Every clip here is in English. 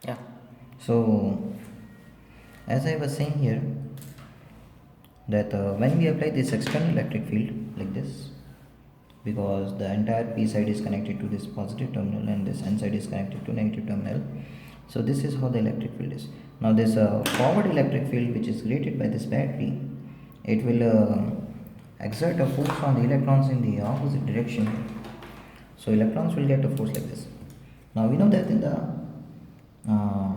Yeah. So as I was saying here, that when we apply this external electric field like this, because the entire p side is connected to this positive terminal and this n side is connected to negative terminal, so this is how the electric field is. Now this forward electric field which is created by this battery, it will exert a force on the electrons in the opposite direction, so electrons will get a force like this. Now we know that in the uh,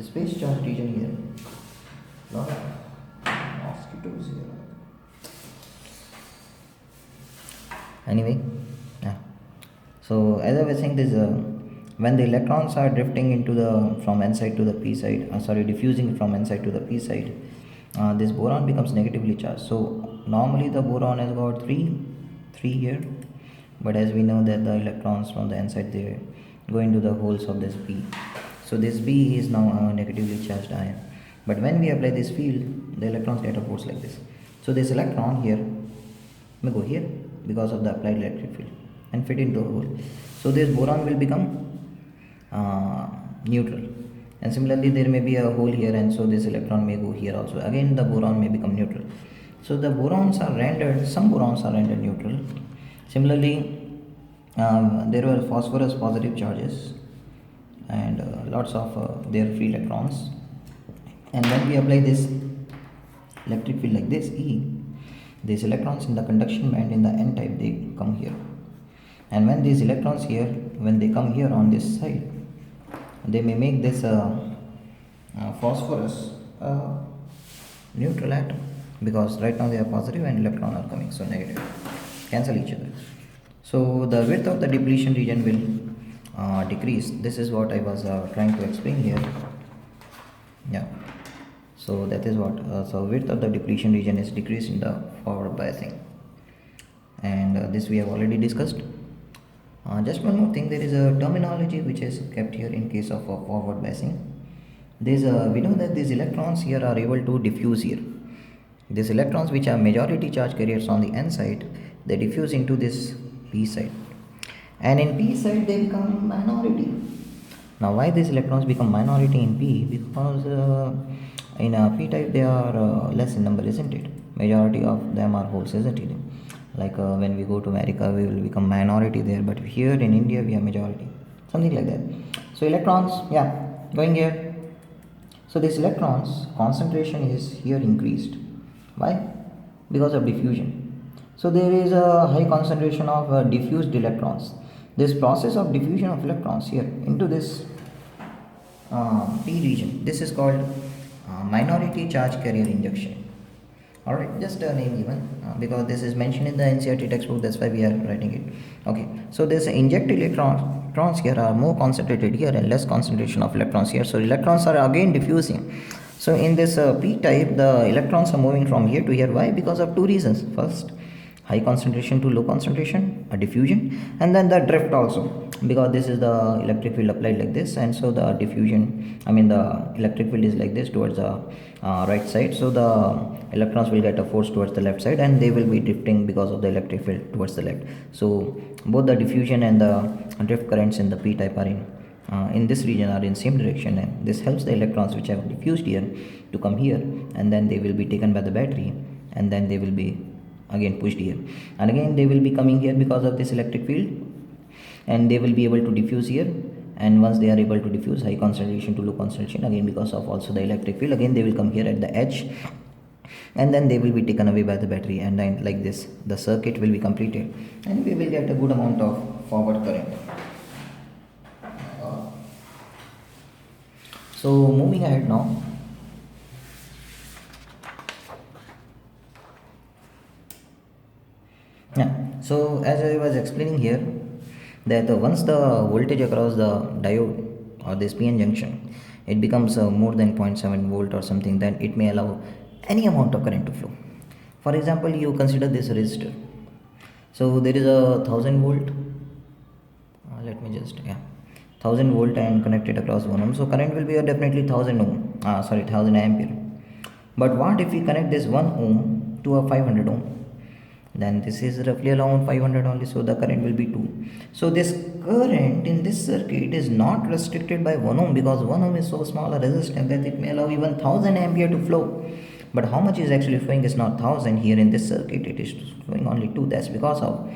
space charge region here, lot of mosquitoes here. Anyway, yeah. So as I was saying, this when the electrons are drifting into the from n side to the p side, diffusing from n side to the p side, this boron becomes negatively charged. So normally the boron has got three here, but as we know that the electrons from the n side they go into the holes of this p. So this b is now a negatively charged ion. But when we apply this field, the electrons get a force like this. So this electron here may go here because of the applied electric field and fit into a hole. So this boron will become neutral, and similarly there may be a hole here, and so this electron may go here also. Again the boron may become neutral. So the borons are rendered, some borons are rendered neutral. Similarly, there were phosphorus positive charges and lots of their free electrons, and when we apply this electric field like this E, these electrons in the conduction band in the n type they come here, and when these electrons here, when they come here on this side, they may make this phosphorus neutral atom, because right now they are positive and electron are coming, so negative, cancel each other. So the width of the depletion region will decrease. This is what I was trying to explain here. Yeah. So that is what, so width of the depletion region is decreased in the forward biasing, and this we have already discussed. Just one more thing, there is a terminology which is kept here in case of forward biasing. We know that these electrons here are able to diffuse here. These electrons which are majority charge carriers on the n side, they diffuse into this p side, and in p side they become minority. Now why these electrons become minority in p? Because in p type they are less in number, isn't it? Majority of them are holes, isn't it? Like when we go to America we will become minority there, but here in India we are majority, something like that. So electrons, yeah, going here. So this electrons concentration is here increased. Why? Because of diffusion. So there is a high concentration of diffused electrons. This process of diffusion of electrons here into this p region, this is called minority charge carrier injection. Alright, just a name given because this is mentioned in the NCERT textbook, that's why we are writing it. Okay, so this injected electrons here are more concentrated here and less concentration of electrons here, so electrons are again diffusing. So in this p type, the electrons are moving from here to here. Why? Because of two reasons. First, high concentration to low concentration, a diffusion, and then the drift also, because this is the electric field applied like this, and so the diffusion, the electric field is like this towards the right side, so the electrons will get a force towards the left side and they will be drifting because of the electric field towards the left. So both the diffusion and the drift currents in the p type are in this region are in same direction, and this helps the electrons which have diffused here to come here, and then they will be taken by the battery, and then they will be again pushed here, and again they will be coming here because of this electric field, and they will be able to diffuse here, and once they are able to diffuse high concentration to low concentration, again because of also the electric field, again they will come here at the edge, and then they will be taken away by the battery, and then like this the circuit will be completed and we will get a good amount of forward current. So moving ahead now, yeah, so as I was explaining here, that once the voltage across the diode or this PN junction, it becomes more than 0.7 volt or something, then it may allow any amount of current to flow. For example, you consider this resistor. So there is a 1000 volt, let me just, yeah, 1000 volt and connected across 1 ohm, so current will be definitely 1000 ampere. But what if we connect this 1 ohm to a 500 ohm? Then this is roughly around 500 only, so the current will be 2. So this current in this circuit is not restricted by 1 ohm, because 1 ohm is so small a resistance that it may allow even 1000 ampere to flow. But how much is actually flowing is not 1000. Here in this circuit it is flowing only 2. That's because of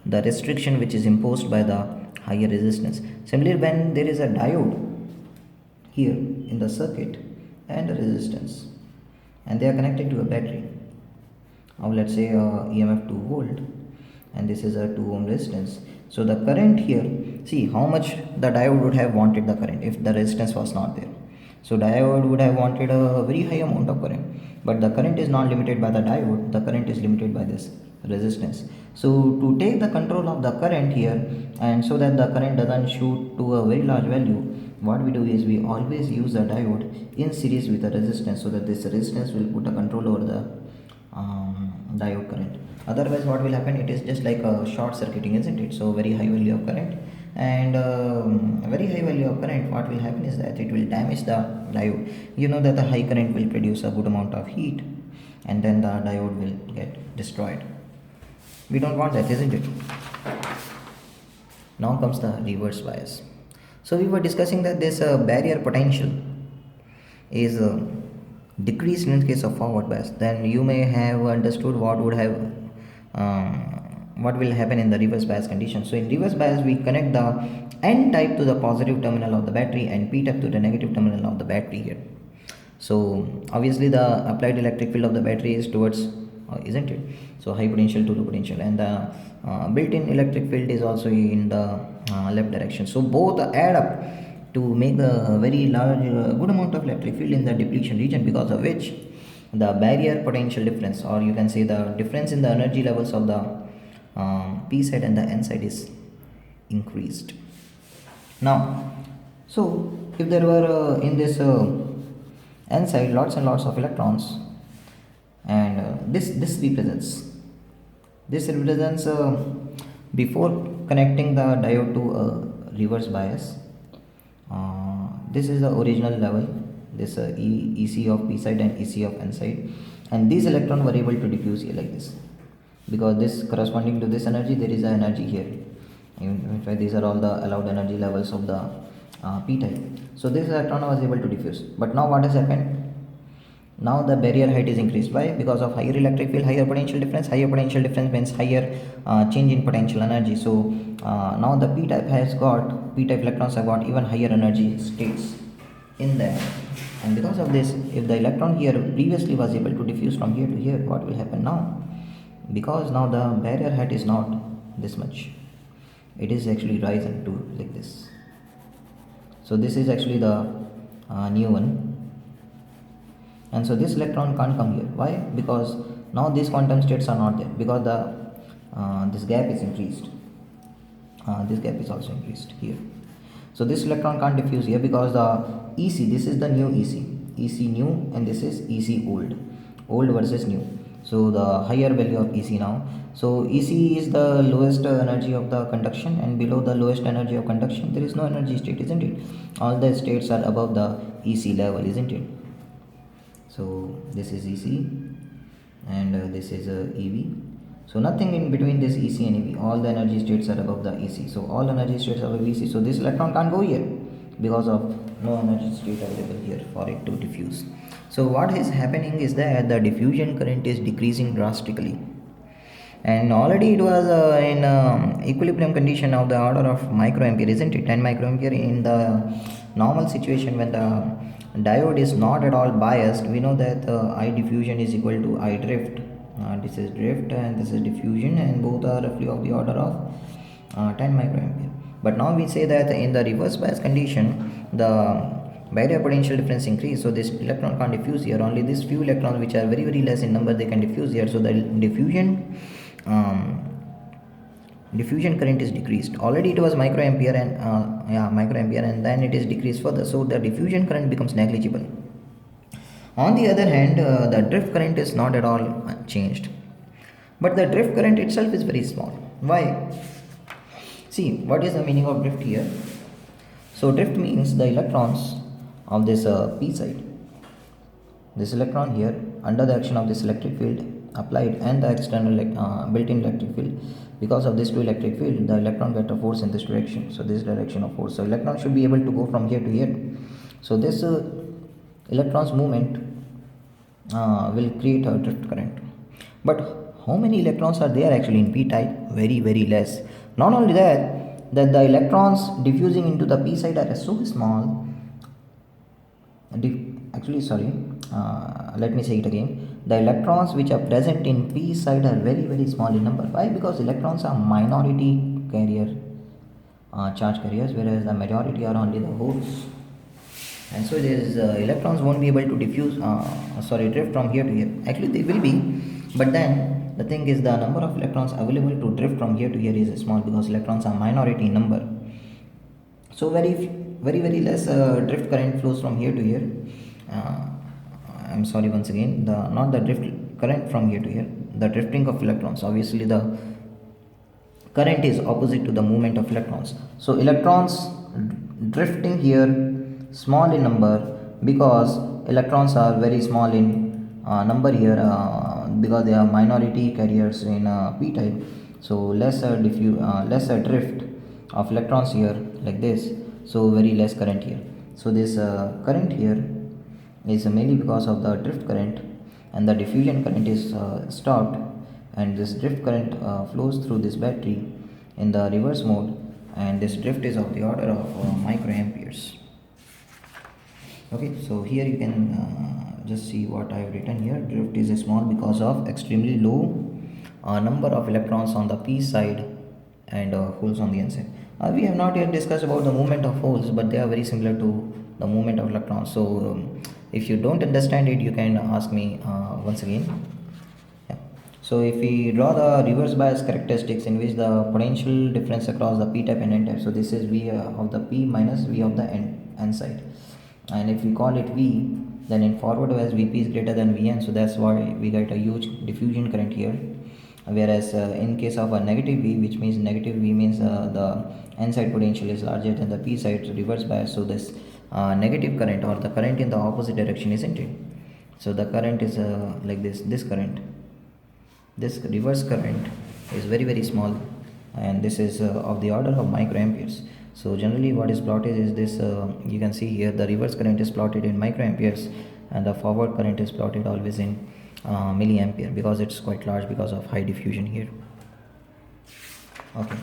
the restriction which is imposed by the higher resistance. Similarly, when there is a diode here in the circuit and a resistance, and they are connected to a battery of, let's say, EMF 2 volt, and this is a 2 ohm resistance. So the current here, see how much the diode would have wanted the current if the resistance was not there. So diode would have wanted a very high amount of current, but the current is not limited by the diode, the current is limited by this resistance. So to take the control of the current here, and so that the current doesn't shoot to a very large value, what we do is we always use the diode in series with the resistance, so that this resistance will put a control over the diode current. Otherwise what will happen, it is just like a short circuiting, isn't it? So very high value of current, and very high value of current, what will happen is that it will damage the diode. You know that the high current will produce a good amount of heat, and then the diode will get destroyed. We don't want that, isn't it? Now comes the reverse bias. So we were discussing that this barrier potential is decreased in case of forward bias. Then you may have understood what would have what will happen in the reverse bias condition. So in reverse bias, we connect the N type to the positive terminal of the battery and P type to the negative terminal of the battery here. So obviously the applied electric field of the battery is towards, isn't it? So high potential to low potential, and the built-in electric field is also in the left direction. So both add up to make a very large good amount of electric field in the depletion region, because of which the barrier potential difference, or you can say the difference in the energy levels of the P side and the N side, is increased. Now, so if there were in this N side lots and lots of electrons, and this represents before connecting the diode to a reverse bias, this is the original level, this EC of P side and EC of N side, and these electrons were able to diffuse here like this, because this corresponding to this energy, there is an energy here. In fact, these are all the allowed energy levels of the P type. So this electron was able to diffuse. But now what has happened? Now the barrier height is increased. Why? Because of higher electric field, higher potential difference. Higher potential difference means higher change in potential energy. So now the P type electrons have got even higher energy states in them. And because of this, if the electron here previously was able to diffuse from here to here, what will happen now? Because now the barrier height is not this much, it is actually risen to like this. So this is actually the new one, and so this electron can't come here. Why? Because now these quantum states are not there, because the this gap is increased. This gap is also increased here. So this electron can't diffuse here, because the EC, this is the new EC new, and this is EC old versus new. So the higher value of EC now. So EC is the lowest energy of the conduction, and below the lowest energy of conduction there is no energy state, isn't it? All the states are above the EC level, isn't it? So this is EC, and this is EV. So nothing in between this EC and EV. All the energy states are above the EC. So all energy states are above EC. So this electron can't go here, because of no energy state available here for it to diffuse. So what is happening is that the diffusion current is decreasing drastically, and already it was in equilibrium condition of the order of microampere, isn't it? 10 microampere in the normal situation. When the diode is not at all biased, we know that I diffusion is equal to I drift. This is drift and this is diffusion, and both are roughly of the order of 10 microampere. But now we say that in the reverse bias condition, the barrier potential difference increase, so this electron can't diffuse here. Only these few electrons which are very very less in number, they can diffuse here. So the diffusion current is decreased. Already it was microampere and then it is decreased further, so the diffusion current becomes negligible. On the other hand, the drift current is not at all changed, but the drift current itself is very small. Why? See, what is the meaning of drift here? So drift means the electrons of this P side, this electron here, under the action of this electric field applied and the external built-in electric field, Because of this two electric field, the electron get a force in this direction, so this direction of force, so electron should be able to go from here to here. So this electron's movement will create a drift current. But how many electrons are there actually in p type? Very less. Not only that the electrons diffusing into the p side are so small. Actually, sorry, let me say it again. The electrons which are present in p side are very small in number. Why? Because electrons are minority carrier, charge carriers, whereas the majority are only the holes. And so these electrons won't be able to drift from here to here. Actually they will be, but then the thing is the number of electrons available to drift from here to here is small, because electrons are minority in number. So very less drift current flows from here to here. I'm sorry, once again, the not the drift current from here to here, the drifting of electrons. Obviously the current is opposite to the movement of electrons. So electrons drifting here small in number, because electrons are very small in number here, because they are minority carriers in p type. So lesser drift of electrons here like this, so very less current here. So this current here is mainly because of the drift current, and the diffusion current is stopped, and this drift current flows through this battery in the reverse mode, and this drift is of the order of microamperes. Okay, so here you can just see what I have written here. Drift is small because of extremely low number of electrons on the p side and holes on the n side. We have not yet discussed about the movement of holes, but they are very similar to the movement of electrons. So if you don't understand it, you can ask me once again. Yeah. So if we draw the reverse bias characteristics, in which the potential difference across the p type and n type, so this is v of the p minus v of the n side, and if we call it v, then in forward bias vp is greater than vn, so that's why we get a huge diffusion current here. Whereas in case of a negative v, which means negative v means the n side potential is larger than the p side reverse bias, so this negative current, or the current in the opposite direction, isn't it? So the current is like this current, this reverse current is very small, and this is of the order of microamperes. So generally what is plotted is this, you can see here the reverse current is plotted in microamperes, and the forward current is plotted always in milliampere, because it's quite large because of high diffusion here. Okay,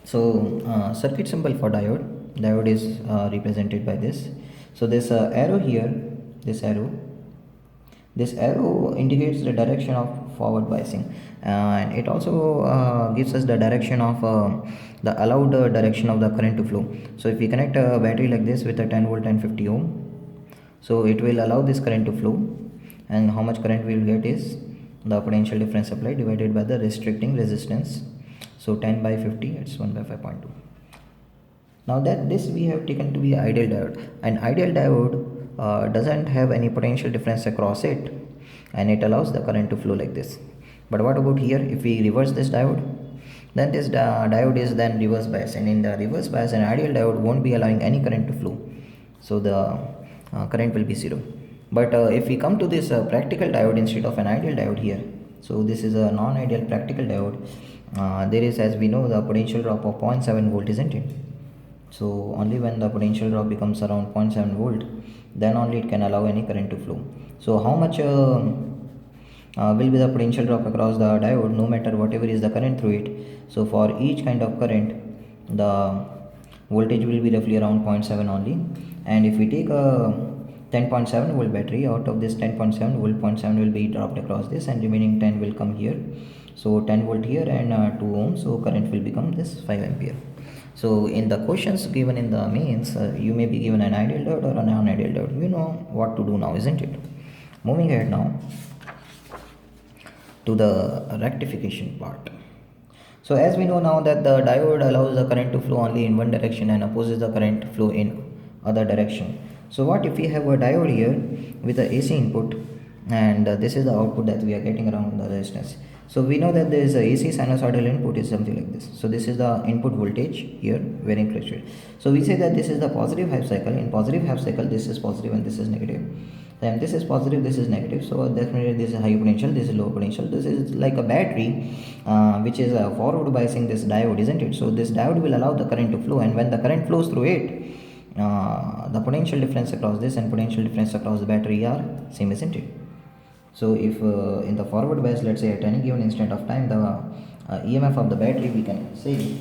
so circuit symbol for diode is represented by this. So this arrow here, this arrow indicates the direction of forward biasing, and it also gives us the direction of the allowed direction of the current to flow. So if we connect a battery like this with a 10 volt and 50 ohm, so it will allow this current to flow, and how much current we will get is the potential difference applied divided by the restricting resistance. So 10 by 50, it's 1 by 5.2. Now that this we have taken to be ideal diode, and ideal diode doesn't have any potential difference across it, and it allows the current to flow like this. But what about here? If we reverse this diode, then this diode is then reverse bias, and in the reverse bias an ideal diode won't be allowing any current to flow, so the current will be zero. But if we come to this practical diode instead of an ideal diode here, so this is a non-ideal practical diode, there is, as we know, the potential drop of 0.7 volt, isn't it? So only when the potential drop becomes around 0.7 volt, then only it can allow any current to flow. So how much will be the potential drop across the diode, no matter whatever is the current through it? So for each kind of current, the voltage will be roughly around 0.7 only. And if we take a 10.7 volt battery, out of this 10.7 volt, 0.7 will be dropped across this, and remaining 10 will come here. So 10 volt here and 2 ohms, so current will become this 5 ampere. So in the questions given in the mains, you may be given an ideal diode or a non-ideal diode. You know what to do now, isn't it? Moving ahead now to the rectification part. So as we know now that the diode allows the current to flow only in one direction and opposes the current flow in other direction. So what if we have a diode here with the AC input, and this is the output that we are getting around the resistance. So we know that there is a AC sinusoidal input is something like this. So this is the input voltage here, varying fluctuate. So we say that this is the positive half cycle. In positive half cycle, this is positive and this is negative. then this is positive, this is negative. So definitely this is high potential, this is low potential. This is like a battery which is forward biasing this diode, isn't it? So this diode will allow the current to flow, and when the current flows through it, the potential difference across this and potential difference across the battery are same, isn't it? So if in the forward bias, let's say at any given instant of time, the EMF of the battery, we can say